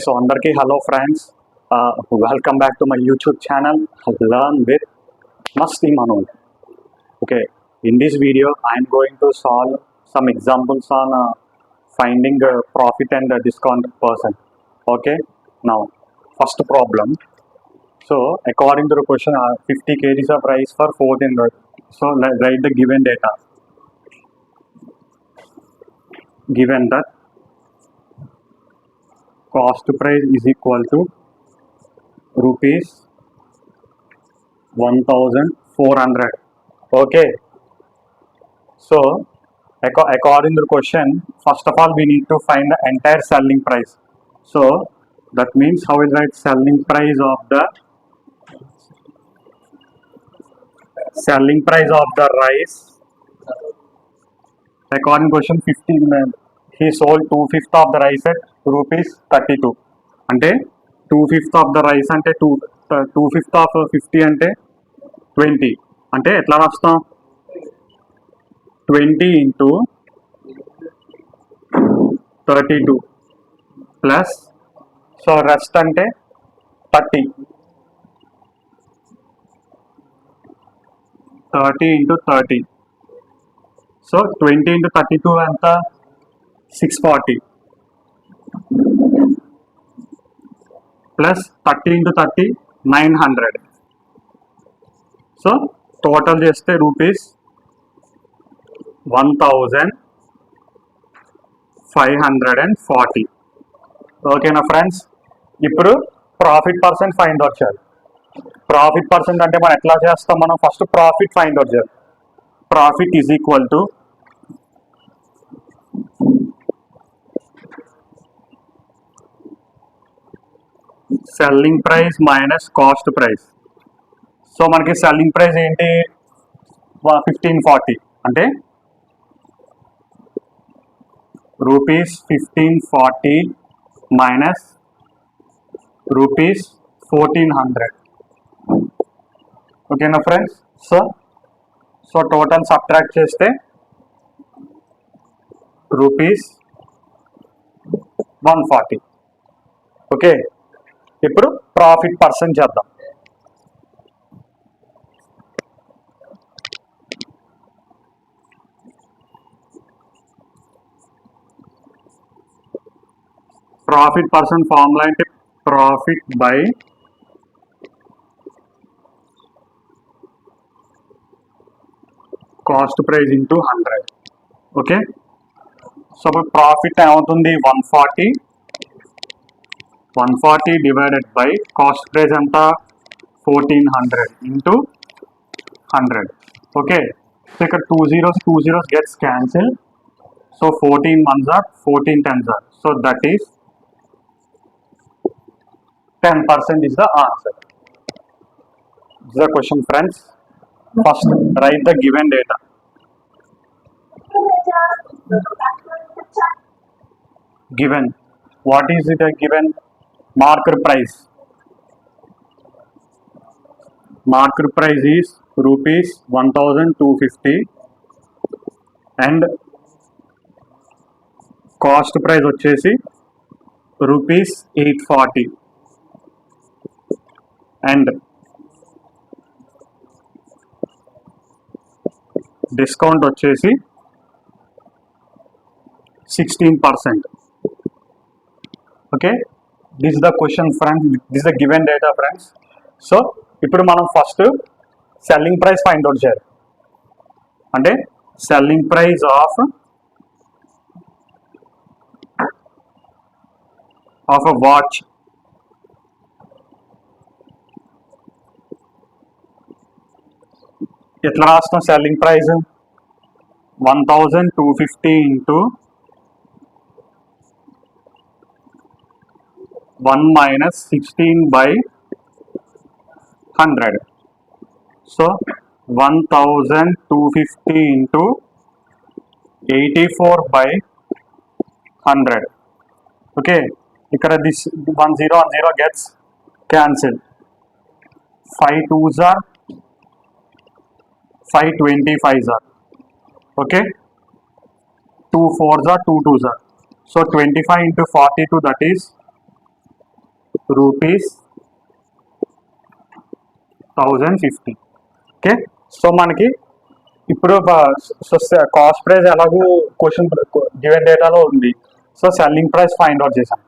So, Andarki, hello friends. Welcome back to my YouTube channel. Learn with Masti Manoj. Okay, in this video, I am going to solve some examples on finding profit and discount percent. Okay, now first problem. So, according to the question, 50 kgs of rice for 14. So, write the given data. Given that cost price is equal to rupees 1400. Okay, so according to the question, first of all we need to find the entire selling price. So that means how will write selling price of the rice. According to question 15, he sold 2/5 of the rice at rupees 32. అంటే 2/5 of the rice అంటే 2/5 of 50 అంటే 20. అంటే ఎట్లా రాస్తాం 20 into 32 plus so rest అంటే 30 into 30. So 20 into 32 ఎంత 640 plus 30 into 30 900. So total చేస్తే rupees 1540. ఓకేనా ఫ్రెండ్స్, ఇప్పుడు ప్రాఫిట్ పర్సెంట్ ఫైండ్ అవుట్ చేయాలి. ప్రాఫిట్ పర్సెంట్ అంటే మనం ఎట్లా చేస్తాం, మనం ఫస్ట్ ప్రాఫిట్ ఫైండ్ అవుట్ చేయాలి. Profit is equal to selling price minus cost price. So మనకి సెల్లింగ్ ప్రైస్ ఏంటి 1540 అంటే రూపీస్ 1540 మైనస్ రూపీస్ 1400. ఓకేనా ఫ్రెండ్స్, సో టోటల్ సబ్ట్రాక్ట్ చేస్తే రూపీస్ 140. ఓకే, ఇప్పుడు ప్రాఫిట్ పర్సెంట్ చేద్దాం. ప్రాఫిట్ పర్సెంట్ ఫార్ములా అంటే profit by cost price into 100. Okay, so profit ఏమవుతుంది 140 divided by cost price ఎంత 1400 ఇంటూ 100. ఓకే, సో ఇక్కడ 2 zeros gets cancel. So 14 ones are 14 tens are. So that is 10% is the answer. This is the question, friends. First, write the given data. Given. What is it a given? Marker price. Marker price is rupees 1250 and cost price వచ్చేసి rupees 840 and discount వచ్చేసి 16%. Okay, this is the question friends, this the given data friends. So ఇప్పుడు మనం first selling price find out చేయాలి. అంటే selling price of a watch. ఎట్లా రాస్తాం selling price 1250 into 1 minus 16/100. So 1250 into 84/100. Okay, ఇక్కడ this 1 0 gets cancel. 5 2s are 5 25s are. Okay, 2 4s are 2 2s are. So 25 into 42, that is rupees 1050. Okay, so మనకి ఇప్పుడు cost price ఎలాగూ question given డేటాలో ఉంది. So selling price find out చేసాం.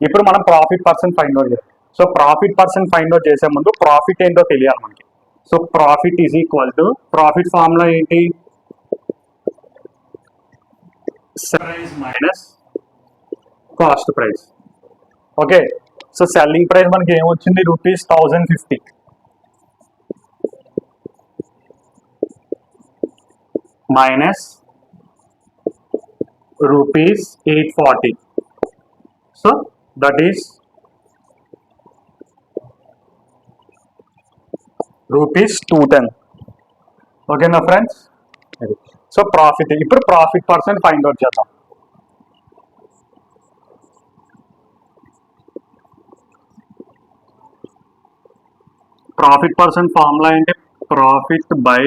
ఇప్పుడు మనం profit percent find out చేయాలి. So profit percent find out చేసే ముందు ప్రాఫిట్ ఏంటో తెలియాలి మనకి. So profit is equal to, profit formula ఏంటి, price minus cost price. Okay, so selling price మనకి ఏమొచ్చింది, rupees 1050 minus rupees 840. So that is rupees 210. ఓకేనా ఫ్రెండ్స్? సో ప్రాఫిట్, ఇప్పుడు ప్రాఫిట్ పర్సెంట్ ఫైండ్ అవుట్ చేద్దాం. ప్రాఫిట్ పర్సెంట్ ఫార్ములా ఏంటి, profit by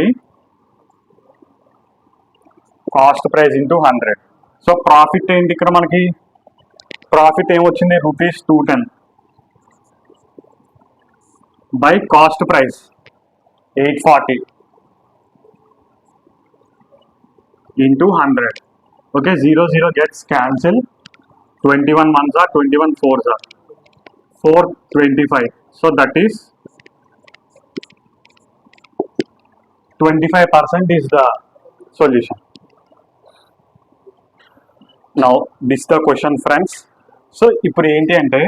cost price into 100. So profit ఏంటి ఇక్కడ మనకి, profit ఏమొచ్చింది, rupees 210 by cost price 840 into 100. Okay, 0 gets cancelled. 21 ones are 21 fours are 425. So that is 25% is the solution. Now this is the question, friends. So ఇప్పుడు ఏంటి అంటే,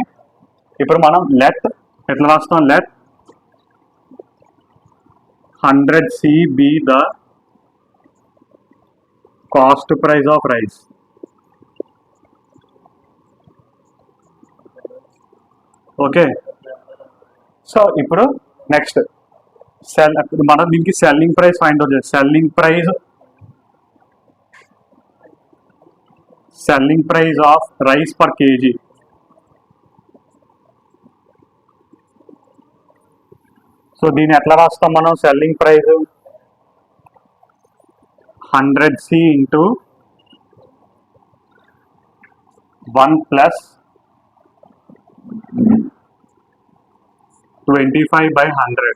ఇప్పుడు మనం let ఎట్లా రాస్తాం, let 100C be the cost price of rice. Okay, so ఇప్పుడు next మనం దీనికి సెల్లింగ్ ప్రైస్ ఫైండ్ అవుట్ చేయాలి. Selling price of rice per KG. So దీన్ని ఎట్లా రాస్తాం మనం, selling price 100C into 1 plus 25 by 100.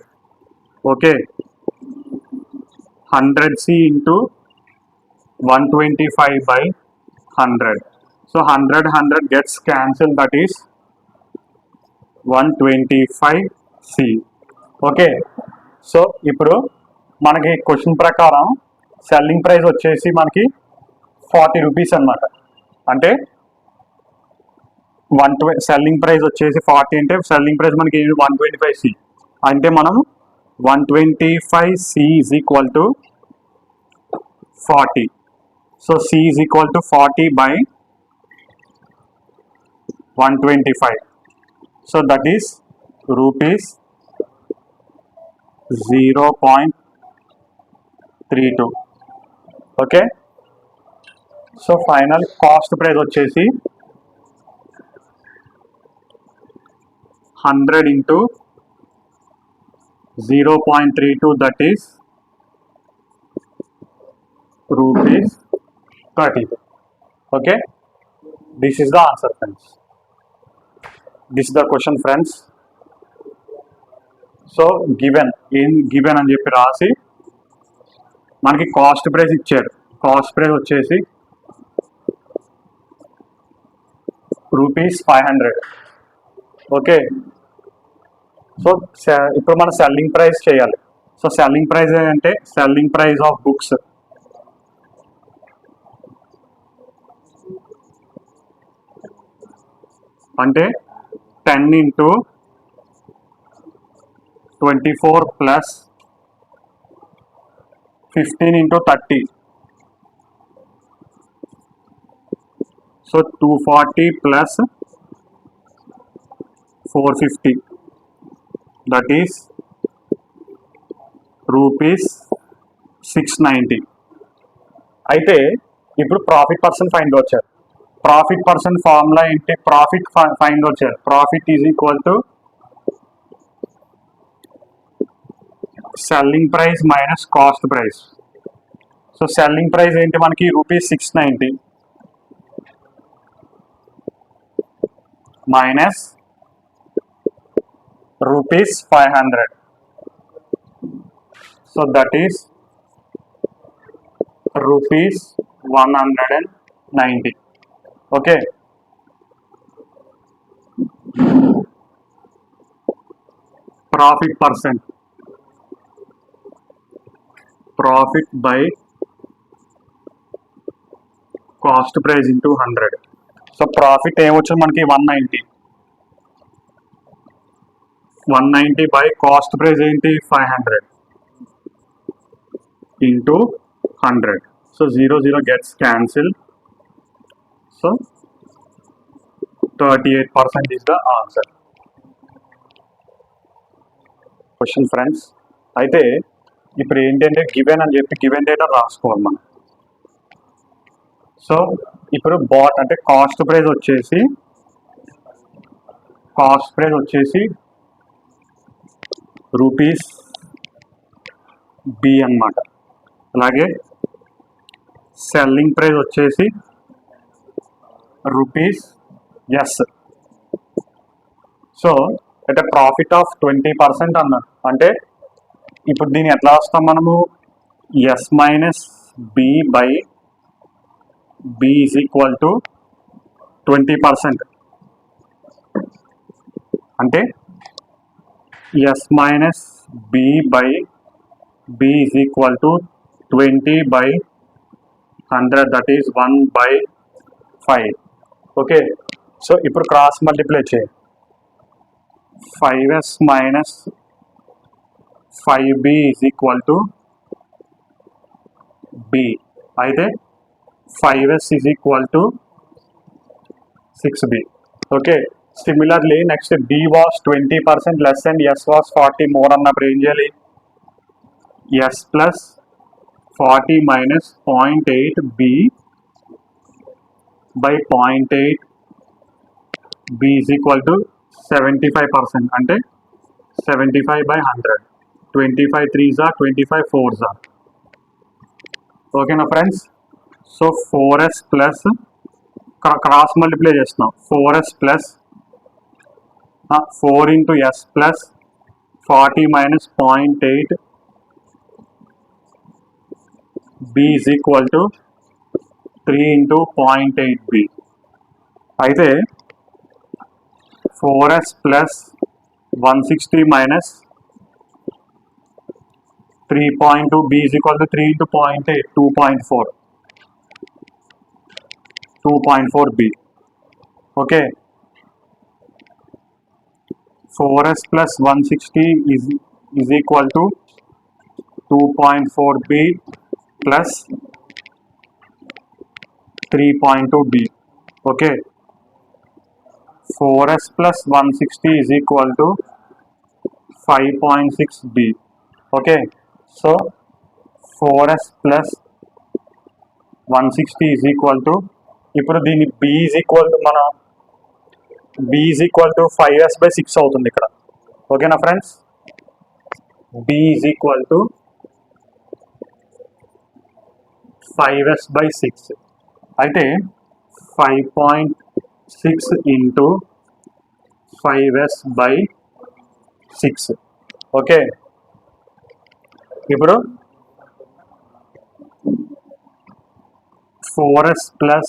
Okay, 100C into 125 by 100. So 100 gets cancelled, that is 125C. Okay, so ఇప్పుడు మనకి క్వశ్చన్ ప్రకారం సెల్లింగ్ ప్రైస్ వచ్చేసి మనకి 40 రూపీస్ అనమాట. అంటే సెల్లింగ్ ప్రైస్ వచ్చేసి 40 అంటే సెల్లింగ్ ప్రైస్ మనకి 125C. అంటే మనం 125C is equal to 40. So C is equal to 40 by 125. So that is rupees 0.32. Okay, so final cost price వచ్చేసి 100 into 0.32, that is rupees 32. Okay, this is the answer friends. This is the question friends. So given అని చెప్పి రాసి మనకి cost price ఇచ్చారు. Cost price వచ్చేసి rupees 500. Okay, so ఇప్పుడు మనం selling price చేయాలి. సో సెల్లింగ్ ప్రైస్ అంటే సెల్లింగ్ ప్రైస్ ఆఫ్ బుక్స్ అంటే 10 into 24 plus 15 into 30. So 240 plus 450, that is rupees 690. అయితే ఇప్పుడు ప్రాఫిట్ పర్సెంట్ ఫైండ్ అవుట్ చేయాలి. ప్రాఫిట్ పర్సెంట్ ఫార్ములా ఏంటి, ప్రాఫిట్ ఫైండ్ అవుట్ చేయాలి. Profit is equal to selling price minus cost price. So selling price ఏంటి మనకి, rupees 690 minus rupees 500. So that is rupees 190. Okay. Profit percent. Profit by cost price into 100. So profit ఏమొచ్చు మనకి 190. 190 by cost price ఏంటి 500 into 100. So 0 gets cancelled. So 38% is the answer. Question friends. అయితే ఇప్పుడు ఏంటంటే given అని చెప్పి given data రాసుకోవాలి మనం. So ఇప్పుడు బాట్ అంటే కాస్ట్ ప్రైస్ వచ్చేసి రూపీస్ బి అన్నమాట. అలాగే సెల్లింగ్ ప్రైస్ వచ్చేసి రూపీస్ ఎస్. సో అంటే ప్రాఫిట్ ఆఫ్ 20% అన్నారు. అంటే ఇప్పుడు దీన్ని ఎట్లా వస్తాం మనము S minus B by B is equal to 20%. అంటే S minus B by B is equal to 20/100, that is 1/5. Okay. So ఇప్పుడు క్రాస్ మల్టిప్లై చేయి. 5s minus 5b is equal to b. అయితే 5s is equal to 6b. Okay. Similarly next b was 20% less and s was 40 more అన్నప్పుడు ఏం చేయాలి? s plus 40 minus 0.8b by 0.8 b is equal to 75%. అంటే 75/100. 25 3s are 25 4s are. ఓకేనా friends? So 4s plus cross multiply చేస్తున్నాం. 4s plus 4 into s plus 40 minus 0.8 b is equal to 3 into 0.8b. అయితే 4s plus 160 minus 3.2 b is equal to 3 into 0.8 2.4b. Okay. 4s plus 160 is equal to 2.4b plus 3.2b. Okay. 4s plus 160 is equal to 5.6b. Okay, so 4s plus 160 is equal to, ఇప్పుడు దీని b is equal to మన b is equal to 5s/6 అవుతుంది ఇక్కడ. ఓకేనా friends? b is equal to 5s/6. అయితే 5.6 into 5s/6. Okay. ఇప్పుడు 4s plus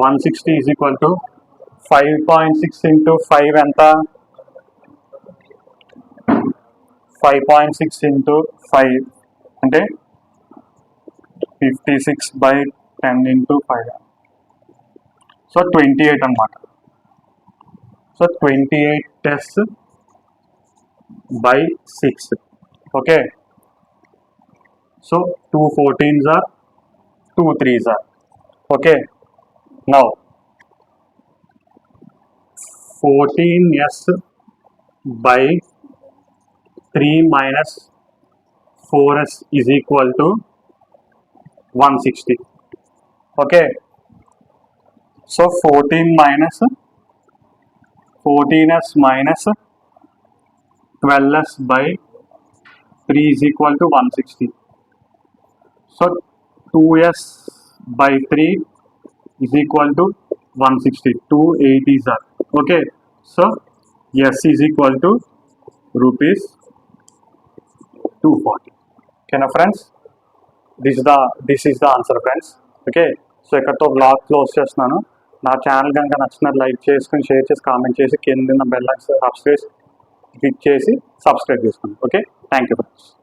160 is equal to 5.6 into 5 ఎంత? 5.6 into 5 అంటే 56/10 into 5. సో 28 అన్నమాట. So 28s/6. Okay. So 2 14s are 2 3s are. Okay. Now 14s/3 minus 4s is equal to 160. Okay. So 14s minus 12s/3 is equal to 160. So 2s/3 is equal to 160. 2 80s are. Okay. So S is equal to rupees 240. ఓకేనా friends, this is the answer friends. Okay, so ఇక్కడతో blog close చేస్తున్నాను. నా channel కనుక నచ్చినట్టు like చేసుకుని, share చేసి, comment చేసి, కింద బెల్ సబ్స్క్రైబ్ క్లిక్ చేసి సబ్స్క్రైబ్ చేసుకోండి. Okay, thank you friends.